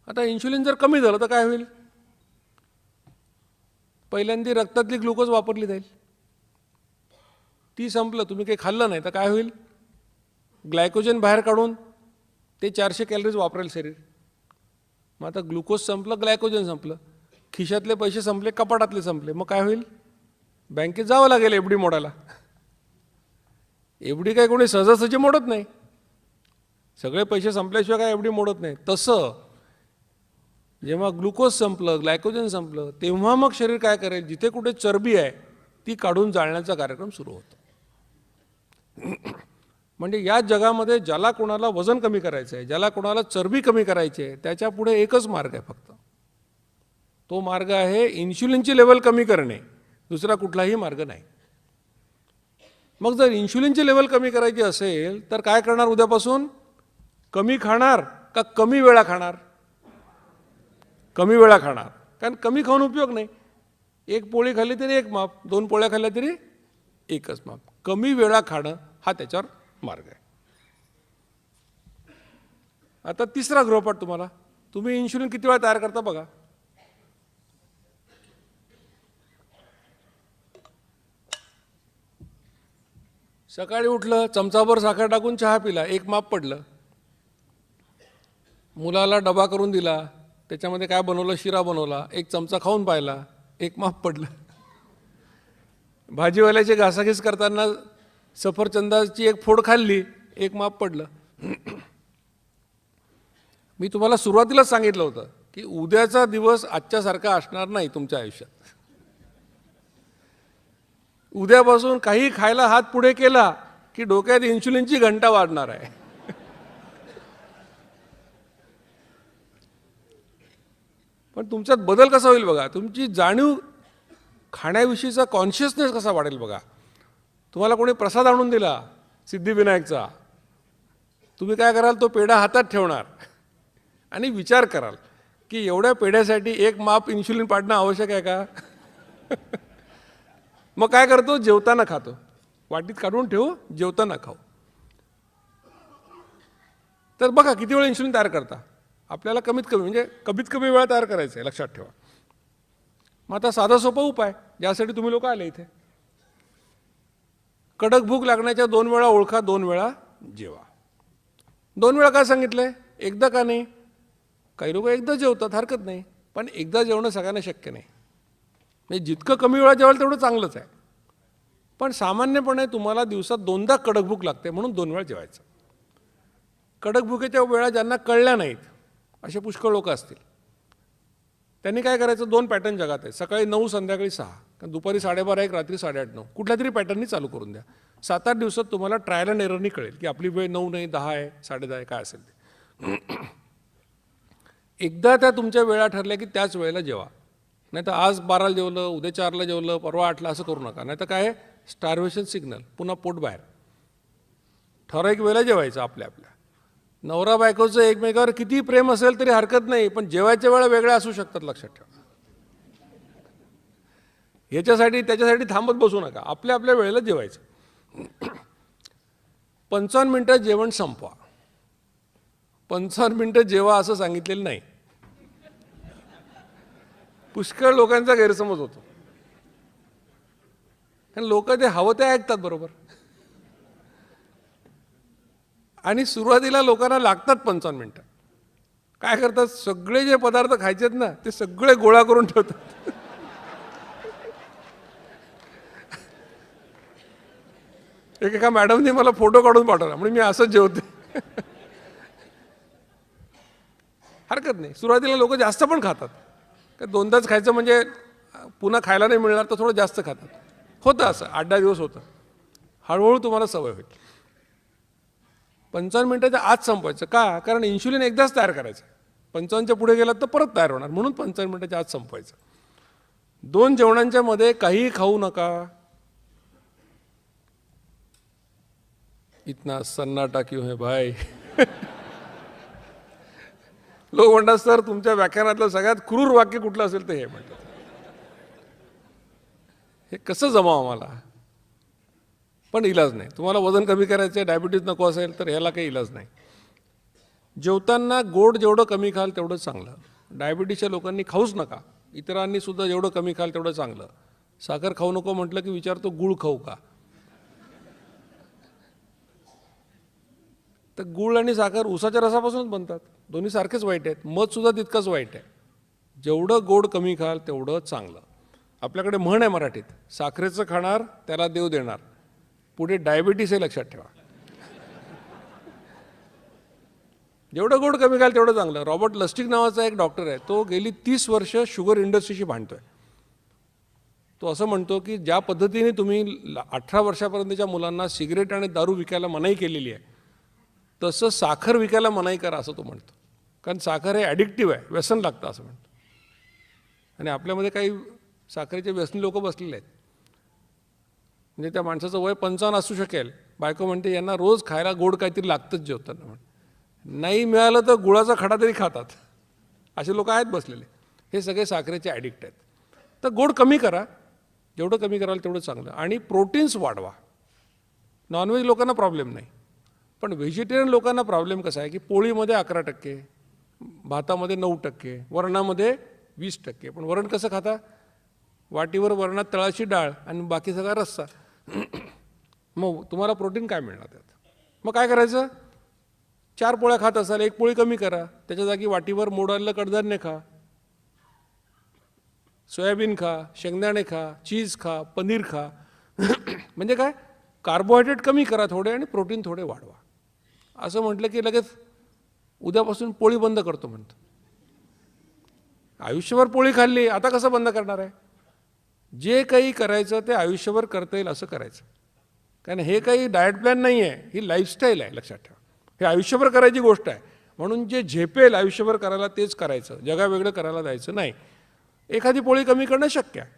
आता इन्शुलिन जर कमी झालं तर काय होईल? पहिल्यांदा रक्तातली ग्लुकोज वापरली जाईल, ती संपलं, तुम्ही काही खाल्लं नाही तर काय होईल? ग्लायकोजन बाहेर काढून ते 400 कॅलरीज वापरेल शरीर. मग आता ग्लुकोज संपलं, ग्लायकोजन संपलं, खिशातले पैसे संपले, कपाटातले संपले, मग काय होईल? बँकेत जावं लागेल एफडी मोडायला. एफडी काय कोणी सहजासहजी मोडत नाही, सगळे पैसे संपल्याशिवाय काय एफडी मोडत नाही. तसं जेव्हा ग्लुकोज संपलं, ग्लायकोजन संपलं, तेव्हा मग शरीर काय करेल? जिथे कुठे चरबी आहे ती काढून जाळण्याचा कार्यक्रम सुरू होतो. म्हणजे या जगामध्ये ज्याला कोणाला वजन कमी करायचं आहे, ज्याला कोणाला चरबी कमी करायची आहे, त्याच्या पुढे एकच मार्ग आहे फक्त. तो मार्ग आहे इन्शुलिनची लेवल कमी करणे, दुसरा कुठलाही मार्ग नाही. मग जर इन्शुलिनची लेवल कमी करायची असेल तर काय करणार? उद्यापासून कमी खाणार का कमी वेळा खाणार? कमी वेळा खाणार, कारण कमी खाऊन उपयोग नाही. एक पोळी खाल्ली तरी एक माप, 2 पोळ्या खाल्ल्या तरी एकच माप. कमी वेळा खाणं हा त्याच्यावर मार्ग आहे. आता तिसरा गृहपाठ तुम्हाला, तुम्ही इन्शुलिन किती वेळा तयार करता बघा. सकाळी उठलं, चमचाभर साखर टाकून चहा पिला, एक माप पडलं. मुलाला डबा करून दिला, त्याच्यामध्ये काय बनवलं? शिरा बनवला, एक चमचा खाऊन पाहिला, एक माप पडलं. भाजीवाल्याची घासाघीस करताना सफरचंदाची एक फोड खाल्ली, एक माप पडलं. मी तुम्हाला सुरुवातीलाच सांगितलं होतं की उद्याचा दिवस आजच्यासारखा असणार नाही तुमच्या आयुष्यात. उद्यापासून काही खायला हात पुढे केला की डोक्यात इन्शुलिनची घंटा वाजणार आहे. पण तुमच्यात बदल कसा होईल बघा, तुमची जाणीव खाण्याविषयीचा कॉन्शियसनेस कसा वाढेल बघा. तुम्हाला कोणी प्रसाद आणून दिला सिद्धिविनायकचा, तुम्ही काय कराल? तो पेढा हातात ठेवणार आणि विचार कराल की एवढ्या पेढ्यासाठी एक माप इन्शुलिन पाडणं आवश्यक आहे का? मग काय करतो? जेवताना खातो, वाटीत काढून ठेवू, जेवताना खाऊ. तर बघा किती वेळा इन्शुलिन तयार करता. आपल्याला कमीत कमी वेळा तयार करायचं आहे, लक्षात ठेवा. मग आता साधा सोपा उपाय, ज्यासाठी तुम्ही लोक आले इथे. कडक भूक लागण्याच्या 2 वेळा ओळखा, 2 वेळा जेवा. 2 वेळा काय सांगितलंय? एकदा का नाही? काही लोक एकदा जेवतात, हरकत नाही, पण एकदा जेवणं सगळ्यांना शक्य नाही. म्हणजे जितकं कमी वेळा जेवाल तेवढं चांगलंच आहे. पण सामान्यपणे तुम्हाला दिवसात 2दा कडक भूक लागते, म्हणून 2 वेळा जेवायचं. कडक भुकेच्या वेळा ज्यांना कळल्या नाहीत असे पुष्कळ लोक असतील, त्यांनी काय करायचं? 2 पॅटर्न जगात आहे. सकाळी 9, संध्याकाळी 6, दुपारी 12:30 1, रात्री 8:30 9, कुठल्या तरी पॅटर्ननी चालू करून द्या. 7-8 दिवसात तुम्हाला ट्रायल अँड एररनी कळेल की आपली वेळ 9 नाही, 10 आहे, 10:30 आहे, काय असेल ते. एकदा त्या तुमच्या वेळा ठरल्या की त्याच वेळेला जेवा. नाही तर आज 12ला जेवलं, उद्या 4ला जेवलं, परवा 8ला, असं करू नका. नाही तर काय, स्टार्वेशन सिग्नल, पुन्हा पोट बाहेर. ठराविक वेळेला जेवायचं आपल्या. नवरा बायकोचं एकमेकावर किती प्रेम असेल तरी हरकत नाही, पण जेवायच्या वेळा वेगळ्या असू शकतात, लक्षात ठेवा. याच्यासाठी त्याच्यासाठी थांबत बसू नका, आपल्या वेळेला जेवायचं. 55 मिनिटात जेवण संपवा. 55 मिनिटं जेवा असं सांगितलेलं नाही. पुष्कळ लोकांचा गैरसमज होतो, कारण लोक ते हवं ते ऐकतात बरोबर. आणि सुरुवातीला लोकांना लागतात 55 मिनिटं. काय करतात? सगळे जे पदार्थ खायचे आहेत ना ते सगळे गोळा करून ठेवतात. एका मॅडमने मला फोटो काढून पाठवला, म्हणजे मी असंच जेवते. हरकत नाही, सुरुवातीला लोक जास्त पण खातात. का 2दाच खायचं म्हणजे पुन्हा खायला नाही मिळणार तर थोडं जास्त खातात. होतं असं, 8-10 दिवस होतं. हळूहळू तुम्हाला सवय होईल. 55 मिनिटाच्या आत संपवायचं. का? कारण इन्शुलिन एकदाच तयार करायचं. 55च्या पुढे गेलात तर परत तयार होणार, म्हणून 55 मिनिटाच्या आत संपवायचं. 2 जेवणांच्या मध्ये काही खाऊ नका. इतना सन्नाटा क्यों है भाई? लोक म्हणतात सर तुमच्या व्याख्यानातलं सगळ्यात क्रूर वाक्य कुठलं असेल ते हे म्हणतात. हे कसं जमावं आम्हाला? पण इलाज नाही. तुम्हाला वजन कमी करायचं आहे, डायबिटीज नको असेल तर ह्याला काही इलाज नाही. जेवताना गोड जेवढं कमी खाल तेवढं चांगलं. डायबिटीसच्या लोकांनी खाऊच नका. इतरांनी सुद्धा जेवढं कमी खाल तेवढं चांगलं. साखर खाऊ नको म्हटलं की विचारतो गूळ खाऊ का. तर गूळ आणि साखर उसाच्या रसापासूनच बनतात. दोन्ही सारखेच वाईट आहेत. मध सुद्धा तितकंच वाईट आहे. जेवढं गोड कमी खाल तेवढं चांगलं. आपल्याकडे म्हण आहे मराठीत, साखरेचं खाणार त्याला देव देणार. पुढे डायबिटीस हे लक्षात ठेवा. जेवढं गोड कमी खाल तेवढं चांगलं. रॉबर्ट लस्टिक नावाचा एक डॉक्टर आहे, तो गेली 30 वर्ष शुगर इंडस्ट्रीशी भांडतोय. तो असं म्हणतो की ज्या पद्धतीने तुम्ही 18 वर्षापर्यंतच्या मुलांना सिगरेट आणि दारू विकायला मनाई केलेली आहे, तसं साखर विकायला मनाई करा असं तो म्हणतो. कारण साखर हे ॲडिक्टिव्ह आहे, व्यसन लागतं असं म्हणतो. आणि आपल्यामध्ये काही साखरेचे व्यसनी लोक बसलेले आहेत. म्हणजे त्या माणसाचं वय 55 असू शकेल, बायको म्हणते यांना रोज खायला गोड काहीतरी लागतंच जेवताना. म्हण नाही मिळालं तर गुळाचा खडा तरी खातात. असे लोक आहेत बसलेले. हे सगळे साखरेचे ॲडिक्ट आहेत. तर गोड कमी करा, जेवढं कमी कराल तेवढं चांगलं. आणि प्रोटीन्स वाढवा. नॉनव्हेज लोकांना प्रॉब्लेम नाही, पण व्हेजिटेरियन लोकांना प्रॉब्लेम कसा आहे की पोळीमध्ये 11%, भातामध्ये 9%, वरणामध्ये 20%. पण वरण कसं खाता? वाटीवर वरणात तळाची डाळ आणि बाकी सगळा रस्सा. मग तुम्हाला प्रोटीन काय मिळणार त्यात? मग काय करायचं? 4 पोळ्या खात असाल, 1 पोळी कमी करा. त्याच्या जागी वाटीवर मोड आलेलं कडधान्य खा, सोयाबीन खा, शेंगदाणे खा, चीज खा, पनीर खा. म्हणजे काय? कार्बोहायड्रेट कमी करा थोडे आणि प्रोटीन थोडे वाढवा. असं म्हटलं की लगेच उद्यापासून पोळी बंद करतो म्हणतो. आयुष्यभर पोळी खाल्ली, आता कसं बंद करणार आहे? जे काही करायचं ते आयुष्यभर करता येईल असं करायचं. कारण हे काही डाएट प्लॅन नाही आहे, ही लाईफस्टाईल आहे, लक्षात ठेवा. हे आयुष्यभर करायची गोष्ट आहे. म्हणून जे झेपेल आयुष्यभर करायला तेच करायचं, जगावेगळं करायला जायचं नाही. एखादी पोळी कमी करणं शक्य आहे.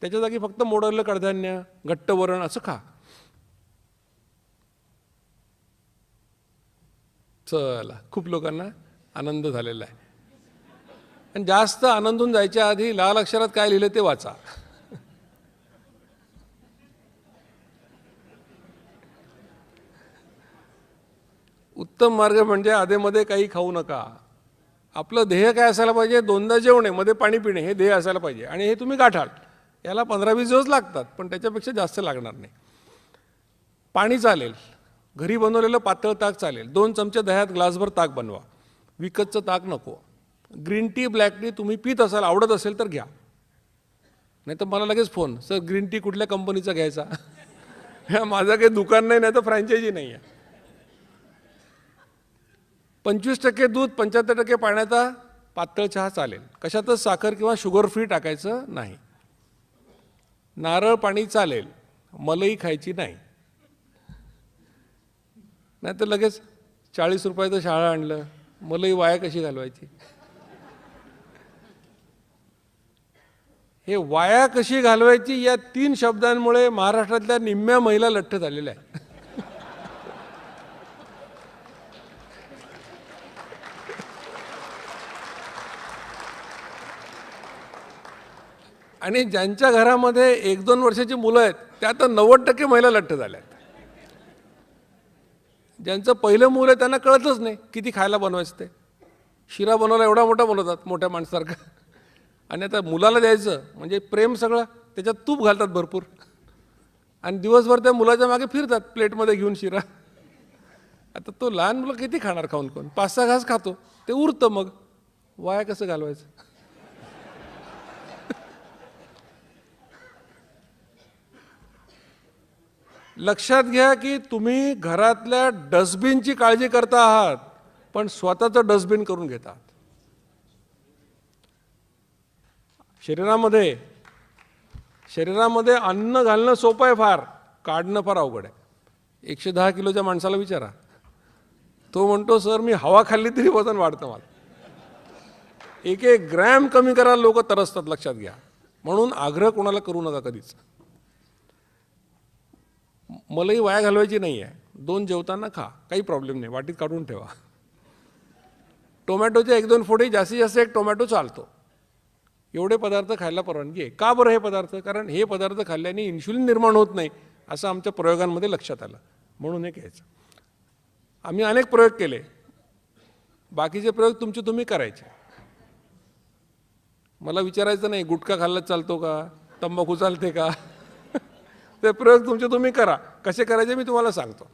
त्याच्या जागी फक्त मोडलं कडधान्य, घट्ट वरण असं खा. चला, खूप लोकांना आनंद झालेला आहे. आणि जास्त आनंदून जायच्या आधी लाल अक्षरात काय लिहिलं ते वाचा. उत्तम मार्ग म्हणजे आधेमध्ये काही खाऊ नका. आपलं ध्येय काय असायला पाहिजे? 2दा जेवणे, मध्ये पाणी पिणे, हे ध्येय असायला पाहिजे. आणि हे तुम्ही गाठाल. याला 15-20 दिवस लागतात, पण त्याच्यापेक्षा जास्त लागणार नाही. पाणी चालेल, घरी बनवलेलं पातळ ताक चालेल. 2 चमचे दह्यात ग्लासभर ताक बनवा. विकतचं ताक नको. ग्रीन टी, ब्लॅक टी तुम्ही पित असाल, आवडत असेल तर घ्या. नाही तर मला लगेच फोन, सर ग्रीन टी कुठल्या कंपनीचा घ्यायचा? माझं काही दुकान नाही, नाही तर फ्रँचायझी नाही आहे. 25% दूध, 75% पाण्याचा पातळ चहा चालेल. कशातच साखर किंवा शुगर फ्री टाकायचं नाही. नारळ पाणी चालेल, मलई खायची नाही. नाही तर लगेच 40 रुपयाचं शहाळं आणलं, मलई वाया कशी घालवायची? हे वाया कशी घालवायची या 3 शब्दांमुळे महाराष्ट्रातल्या निम्म्या महिला लठ्ठ झालेल्या आहेत. आणि ज्यांच्या घरामध्ये 1-2 वर्षाची मुलं आहेत त्या तर 90% महिला लठ्ठ झाल्या आहेत. ज्यांचं पहिलं मूल आहे त्यांना कळतच नाही किती खायला बनवायचं ते. शिरा बनवायला एवढा मोठा बनवतात, मोठ्या माणसासारखा. आणि आता मुलाला द्यायचं म्हणजे प्रेम सगळं, त्याच्यात तूप घालतात भरपूर. आणि दिवसभर त्या मुलाच्या मागे फिरतात प्लेटमध्ये घेऊन शिरा. आता तो लहान मुलं किती खाणार खाऊन कोण? 5-6 घास खातो, ते उरतं. मग वाया कसं घालवायचं? लक्षात घ्या की तुम्ही घरातल्या डस्टबिनची काळजी करता आहात, पण स्वतःचं डस्टबिन करून घेता आहात. शरीरामध्ये अन्न घालणं सोपं आहे फार, काढणं फार अवघड आहे. 110 किलोच्या माणसाला विचारा, तो म्हणतो सर मी हवा खाल्ली तरी वजन वाढतं मला. 1-1 ग्रॅम कमी करायला लोक तरसतात, लक्षात घ्या. म्हणून आग्रह कोणाला करू नका कधीच. मलाही वाया घालवायची नाही आहे. 2 जेवताना खा, काही प्रॉब्लेम नाही, वाटीत काढून ठेवा. टोमॅटोचे 1-2 फोडी, जास्तीत जास्त 1 टोमॅटो चालतो. एवढे पदार्थ खायला परवानगी आहे. का बरं हे पदार्थ? कारण हे पदार्थ खाल्ल्याने इन्शुलिन निर्माण होत नाही असं आमच्या प्रयोगांमध्ये लक्षात आलं, म्हणून हे घ्यायचं. आम्ही अनेक प्रयोग केले. बाकीचे प्रयोग तुमचे तुम्ही करायचे. मला विचारायचं नाही गुटखा खाल्ला चालतो का, तंबाखू चालते का. ते प्रयोग तुमचे तुम्ही करा. कसे करायचे मी तुम्हाला सांगतो.